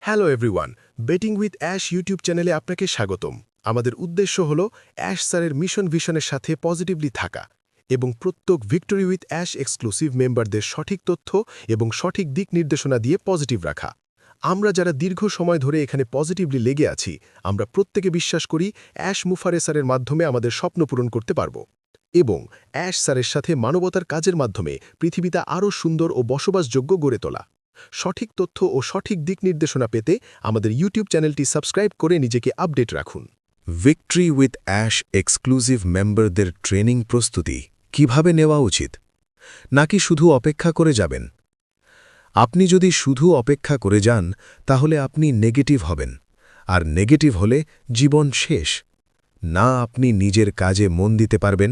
Hello everyone, betting with Ash YouTube চ্যানেলে আপনাকে স্বাগতম। আমাদের উদ্দেশ্য হল অ্যাশ স্যারের মিশন ভিশনের সাথে পজিটিভলি থাকা এবং প্রত্যেক ভিক্টোরি উইথ অ্যাশ এক্সক্লুসিভ মেম্বারদের সঠিক তথ্য এবং সঠিক দিক নির্দেশনা দিয়ে পজিটিভ রাখা। আমরা যারা দীর্ঘ সময় ধরে এখানে পজিটিভলি লেগে আছি, আমরা প্রত্যেকে বিশ্বাস করি অ্যাশ মুফারে স্যারের মাধ্যমে আমাদের স্বপ্ন পূরণ করতে পারব এবং অ্যাশ স্যারের সাথে মানবতার কাজের মাধ্যমে পৃথিবীটা আরও সুন্দর ও বসবাসযোগ্য গড়ে তোলা। সঠিক তথ্য ও সঠিক দিক নির্দেশনা পেতে আমাদের ইউটিউব চ্যানেলটি সাবস্ক্রাইব করে নিজেকে আপডেট রাখুন। ভিক্টরি উইথ অ্যাশ এক্সক্লুসিভ মেম্বারদের ট্রেনিং প্রস্তুতি কিভাবে নেওয়া উচিত, নাকি শুধু অপেক্ষা করে যাবেন? আপনি যদি শুধু অপেক্ষা করে যান তাহলে আপনি নেগেটিভ হবেন, আর নেগেটিভ হলে জীবন শেষ। না আপনি নিজের কাজে মন দিতে পারবেন,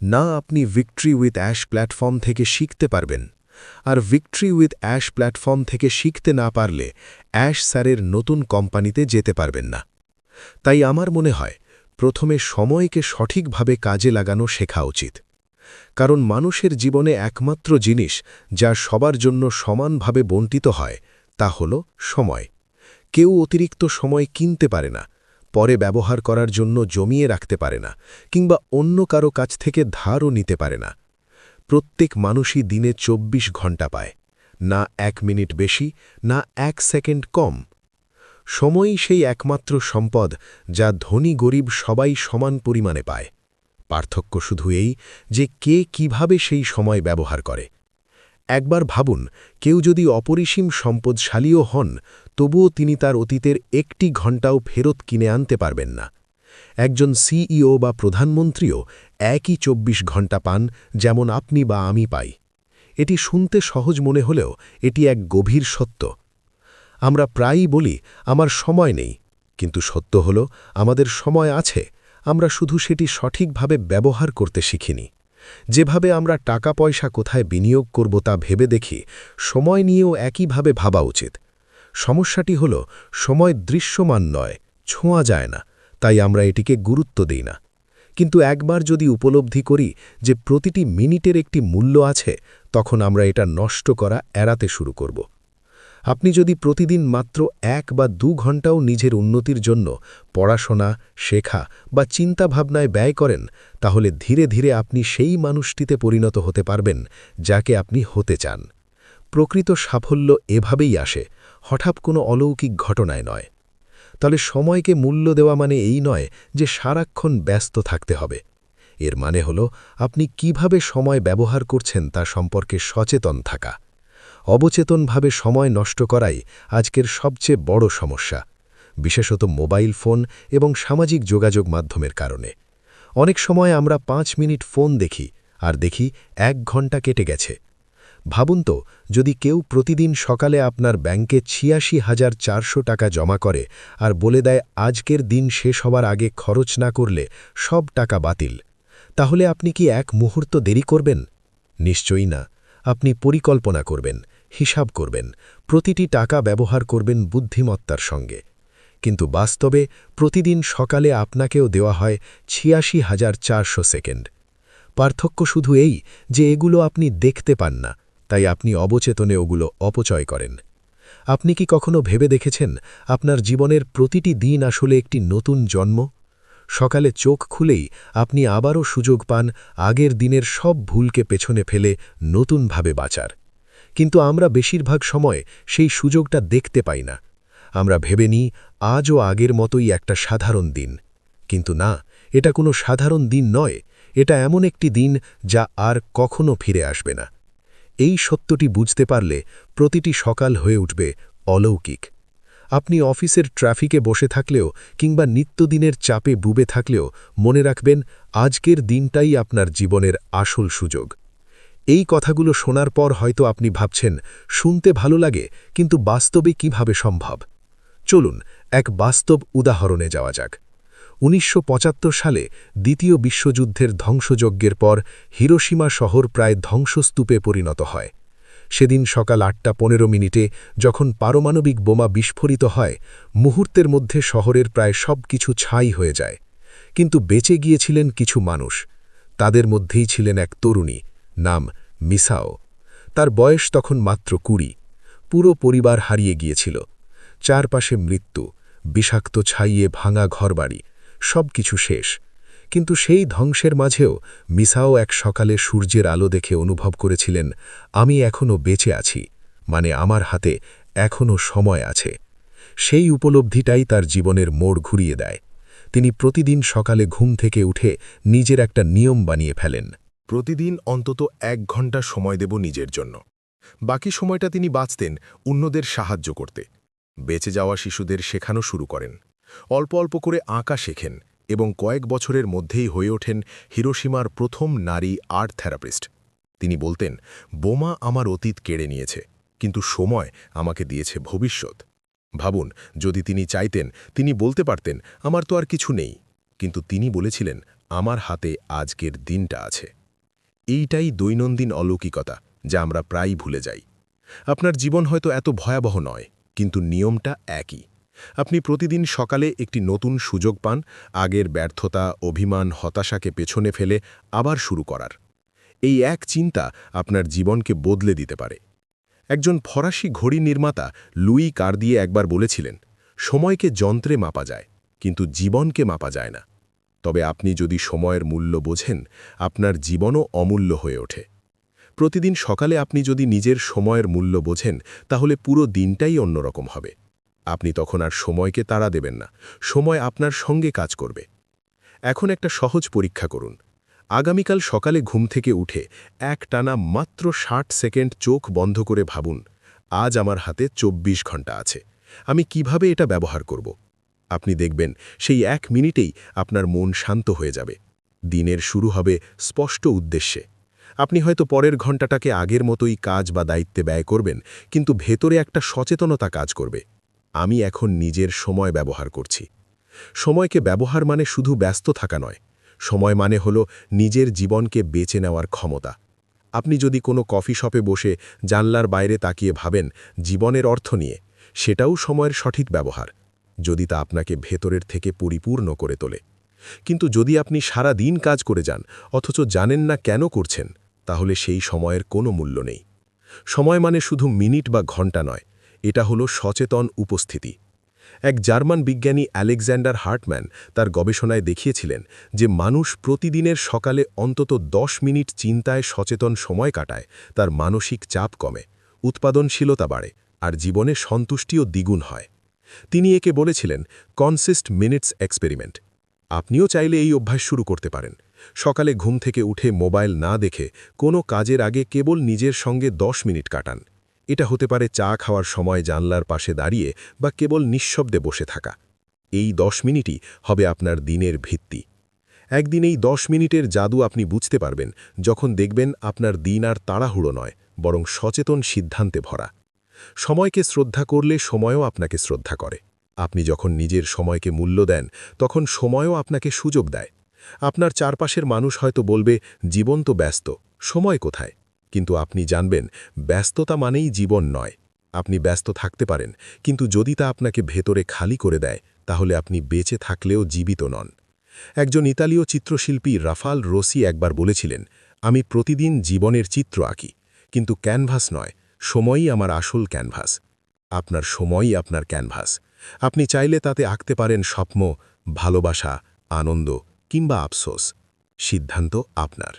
না আপনি ভিক্টরি উইথ অ্যাশ প্ল্যাটফর্ম থেকে শিখতে পারবেন। আর ভিক্টরি উইথ অ্যাশ প্ল্যাটফর্ম থেকে শিখতে না পারলে অ্যাশ স্যারের নতুন কোম্পানিতে যেতে পারবেন না। তাই আমার মনে হয় প্রথমে সময়কে সঠিকভাবে কাজে লাগানো শেখা উচিত, কারণ মানুষের জীবনে একমাত্র জিনিস যা সবার জন্য সমানভাবে বণ্টিত হয় তা হল সময়। কেউ অতিরিক্ত সময় কিনতে পারে না, পরে ব্যবহার করার জন্য জমিয়ে রাখতে পারে না, কিংবা অন্য কারো কাছ থেকে ধারও নিতে পারে না। প্রত্যেক মানুষই দিনে ২৪ ঘণ্টা পায়, না ১ মিনিট বেশি, না ১ সেকেন্ড কম। সময়ই সেই একমাত্র সম্পদ যা ধনী গরিব সবাই সমান পরিমাণে পায়। পার্থক্য শুধু এই যে কে কিভাবে সেই সময় ব্যবহার করে। একবার ভাবুন, কেউ যদি অপরিসীম সম্পদশালীও হন, তবুও তিনি তার অতীতের একটি ঘণ্টাও ফেরত কিনে আনতে পারবেন না। একজন সিইও বা প্রধানমন্ত্রীও একই ২৪ ঘণ্টা পান, যেমন আপনি বা আমি পাই। এটি শুনতে সহজ মনে হলেও এটি এক গভীর সত্য। আমরা প্রায়ই বলি আমার সময় নেই, কিন্তু সত্য হল আমাদের সময় আছে, আমরা শুধু সেটি সঠিকভাবে ব্যবহার করতে শিখিনি। যেভাবে আমরা টাকা পয়সা কোথায় বিনিয়োগ করব তা ভেবে দেখি, সময় নিয়েও একইভাবে ভাবা উচিত। সমস্যাটি হল সময় দৃশ্যমান নয়, ছোঁয়া যায় না, তাই আমরা এটিকে গুরুত্ব দিই না। কিন্তু একবার যদি উপলব্ধি করি যে প্রতিটি মিনিটের একটি মূল্য আছে, তখন আমরা এটা নষ্ট করা এড়াতে শুরু করব। আপনি যদি প্রতিদিন মাত্র ১ বা ২ ঘণ্টাও নিজের উন্নতির জন্য পড়াশোনা, শেখা বা চিন্তাভাবনায় ব্যয় করেন, তাহলে ধীরে ধীরে আপনি সেই মানুষটিতে পরিণত হতে পারবেন যাকে আপনি হতে চান। প্রকৃত সাফল্য এভাবেই আসে, হঠাৎ কোনো অলৌকিক ঘটনায় নয়। তাহলে সময়কে মূল্য দেওয়া মানে এই নয় যে সারাক্ষণ ব্যস্ত থাকতে হবে। এর মানে হল আপনি কিভাবে সময় ব্যবহার করছেন তা সম্পর্কে সচেতন থাকা। অবচেতনভাবে সময় নষ্ট করাই আজকের সবচেয়ে বড় সমস্যা, বিশেষত মোবাইল ফোন এবং সামাজিক যোগাযোগ মাধ্যমের কারণে। অনেক সময় আমরা ৫ মিনিট ফোন দেখি আর দেখি ১ ঘণ্টা কেটে গেছে। ভাবুন তো, যদি কেউ প্রতিদিন সকালে আপনার ব্যাংকে ৮৬,৪০০ টাকা জমা করে আর বলে দেয় আজকের দিন শেষ হবার আগে খরচ না করলে সব টাকা বাতিল, তাহলে আপনি কি এক মুহূর্ত দেরি করবেন? নিশ্চয়ই না। আপনি পরিকল্পনা করবেন, হিসাব করবেন, প্রতিটি টাকা ব্যবহার করবেন বুদ্ধিমত্তার সঙ্গে। কিন্তু বাস্তবে প্রতিদিন সকালে আপনাকেও দেওয়া হয় ৮৬,৪০০ সেকেন্ড। পার্থক্য শুধু এই যে এগুলো আপনি দেখতে পান না, তাই আপনি অবচেতনে ওগুলো অপচয় করেন। আপনি কি কখনো ভেবে দেখেছেন আপনার জীবনের প্রতিটি দিন আসলে একটি নতুন জন্ম? সকালে চোখ খুলেই আপনি আবারও সুযোগ পান আগের দিনের সব ভুলকে পেছনে ফেলে নতুনভাবে বাঁচার। কিন্তু আমরা বেশিরভাগ সময় সেই সুযোগটা দেখতে পাই না। আমরা ভেবে নিই আজও আগের মতোই একটা সাধারণ দিন। কিন্তু না, এটা কোনো সাধারণ দিন নয়, এটা এমন একটি দিন যা আর কখনো ফিরে আসবে না। এই সত্যটি বুঝতে পারলে প্রতিটি সকাল হয়ে উঠবে অলৌকিক। আপনি অফিসের ট্রাফিকে বসে থাকলেও কিংবা নিত্যদিনের চাপে ডুবে থাকলেও মনে রাখবেন আজকের দিনটাই আপনার জীবনের আসল সুযোগ। এই কথাগুলো শোনার পর হয়তো আপনি ভাবছেন শুনতে ভালো লাগে, কিন্তু বাস্তবে কিভাবে সম্ভব? চলুন এক বাস্তব উদাহরণে যাওয়া যাক। ১৯৭৫ সালে দ্বিতীয় বিশ্বযুদ্ধের ধ্বংসযজ্ঞের পর হিরোশিমা শহর প্রায় ধ্বংসস্তূপে পরিণত হয়। সেদিন সকাল ৮:১৫ যখন পারমাণবিক বোমা বিস্ফোরিত হয়, মুহূর্তের মধ্যে শহরের প্রায় সব কিছু ছাই হয়ে যায়। কিন্তু বেঁচে গিয়েছিলেন কিছু মানুষ। তাদের মধ্যেই ছিলেন এক তরুণী, নাম মিসাও। তার বয়স তখন মাত্র ২০। পুরো পরিবার হারিয়ে গিয়েছিল। চারপাশে মৃত্যু, বিষাক্ত ছাইয়ে ভাঙা ঘরবাড়ি, সব কিছু শেষ। কিন্তু সেই ধ্বংসের মাঝেও মিসাও এক সকালে সূর্যের আলো দেখে অনুভব করেছিলেন, আমি এখনও বেঁচে আছি, মানে আমার হাতে এখনও সময় আছে। সেই উপলব্ধিটাই তার জীবনের মোড় ঘুরিয়ে দেয়। তিনি প্রতিদিন সকালে ঘুম থেকে উঠে নিজের একটা নিয়ম বানিয়ে ফেলেন। প্রতিদিন অন্তত 1 ঘন্টা সময় দেব নিজের জন্য। বাকি সময়টা তিনি বাঁচতেন অন্যদের সাহায্য করতে। বেঁচে যাওয়া শিশুদের শেখানো শুরু করেন। অল্প অল্প করে আঁকা শেখেন এবং কয়েক বছরের মধ্যেই হয়ে ওঠেন হিরোশিমার প্রথম নারী আর্ট থেরাপিস্ট। তিনি বলতেন, বোমা আমার অতীত কেড়ে নিয়েছে, কিন্তু সময় আমাকে দিয়েছে ভবিষ্যৎ। ভাবুন, যদি তিনি চাইতেন তিনি বলতে পারতেন, আমার তো আর কিছু নেই, কিন্তু তিনি বলেছিলেন, আমার হাতে আজকের দিনটা আছে। এইটাই দৈনন্দিন অলৌকিকতা, যা আমরা প্রায়ই ভুলে যাই। আপনার জীবন হয়তো এত ভয়াবহ নয়, কিন্তু নিয়মটা একই। আপনি প্রতিদিন সকালে একটি নতুন সুযোগ পান, আগের ব্যর্থতা, অভিমান, হতাশাকে পেছনে ফেলে আবার শুরু করার। এই এক চিন্তা আপনার জীবনকে বদলে দিতে পারে। একজন ফরাসি ঘড়ি নির্মাতা লুই কার্দিয়ে একবার বলেছিলেন, সময়কে যন্ত্রে মাপা যায়, কিন্তু জীবনকে মাপা যায় না। তবে আপনি যদি সময়ের মূল্য বোঝেন, আপনার জীবনও অমূল্য হয়ে ওঠে। প্রতিদিন সকালে আপনি যদি নিজের সময়ের মূল্য বোঝেন, তাহলে পুরো দিনটাই অন্যরকম হবে। আপনি তখন আর সময়কে তাড়া দেবেন না, সময় আপনার সঙ্গে কাজ করবে। এখন একটা সহজ পরীক্ষা করুন। আগামীকাল সকালে ঘুম থেকে উঠে একটানা মাত্র 60 সেকেন্ড চোখ বন্ধ করে ভাবুন, আজ আমার হাতে 24 ঘন্টা আছে, আমি কিভাবে এটা ব্যবহার করব। আপনি দেখবেন সেই 1 মিনিটেই আপনার মন শান্ত হয়ে যাবে। দিনের শুরু হবে স্পষ্ট উদ্দেশ্যে। আপনি হয়তো পরের ঘন্টাটাকে আগের মতোই কাজ বা দায়িত্বে ব্যয় করবেন, কিন্তু ভেতরে একটা সচেতনতা কাজ করবে। আমি এখন নিজের সময় ব্যবহার করছি। সময়কে ব্যবহার মানে শুধু ব্যস্ত থাকা নয়, সময় মানে হলো নিজের জীবনকে বেছে নেওয়ার ক্ষমতা। আপনি যদি কোনো কফি শপে বসে জানলার বাইরে তাকিয়ে ভাবেন জীবনের অর্থ নিয়ে, সেটাও সময়ের সঠিক ব্যবহার, যদি তা আপনাকে ভেতরের থেকে পরিপূর্ণ করে তোলে। কিন্তু যদি আপনি সারা দিন কাজ করে যান অথচ জানেন না কেন করছেন, তাহলে সেই সময়ের কোনো মূল্য নেই। সময় মানে শুধু মিনিট বা ঘন্টা নয়, এটা হলো সচেতন উপস্থিতি। এক জার্মান বিজ্ঞানী আলেকজান্ডার হার্টম্যান তার গবেষণায় দেখিয়েছিলেন যে মানুষ প্রতিদিনের সকালে অন্তত 10 মিনিট চিন্তায় সচেতন সময় কাটায়, তার মানসিক চাপ কমে, উৎপাদনশীলতা বাড়ে, আর জীবনে সন্তুষ্টিও দ্বিগুণ হয়। তিনি একে বলেছিলেন কনসিস্ট মিনিটস এক্সপেরিমেন্ট। আপনিও চাইলে এই অভ্যাস শুরু করতে পারেন। সকালে ঘুম থেকে উঠে মোবাইল না দেখে কোনো কাজের আগে কেবল নিজের সঙ্গে 10 মিনিট কাটান। এটা হতে পারে চা খাওয়ার সময় জানলার পাশে দাঁড়িয়ে বা কেবল নিঃশব্দে বসে থাকা। এই 10 মিনিটই হবে আপনার দিনের ভিত্তি। একদিন এই 10 মিনিটের জাদু আপনি বুঝতে পারবেন, যখন দেখবেন আপনার দিন আর তাড়াহুড়ো নয়, বরং সচেতন সিদ্ধান্তে ভরা। সময়কে শ্রদ্ধা করলে সময়ও আপনাকে শ্রদ্ধা করে। আপনি যখন নিজের সময়কে মূল্য দেন, তখন সময়ও আপনাকে সুযোগ দেয়। আপনার চারপাশের মানুষ হয়তো বলবে, জীবন তো ব্যস্ত, সময় কোথায়? কিন্তু আপনি জানবেন, ব্যস্ততা মানেই জীবন নয়। আপনি ব্যস্ত থাকতে পারেন, কিন্তু যদি তা আপনাকে ভেতরে খালি করে দেয়, তাহলে আপনি বেঁচে থাকলেও জীবিত নন। একজন ইতালীয় চিত্রশিল্পী রাফাল রোসি একবার বলেছিলেন, আমি প্রতিদিন জীবনের চিত্র আঁকি, কিন্তু ক্যানভাস নয়, সময়ই আমার আসল ক্যানভাস। আপনার সময়ই আপনার ক্যানভাস। আপনি চাইলে তাতে আঁকতে পারেন স্বপ্ন, ভালোবাসা, আনন্দ কিংবা আফসোস। সিদ্ধান্ত আপনার।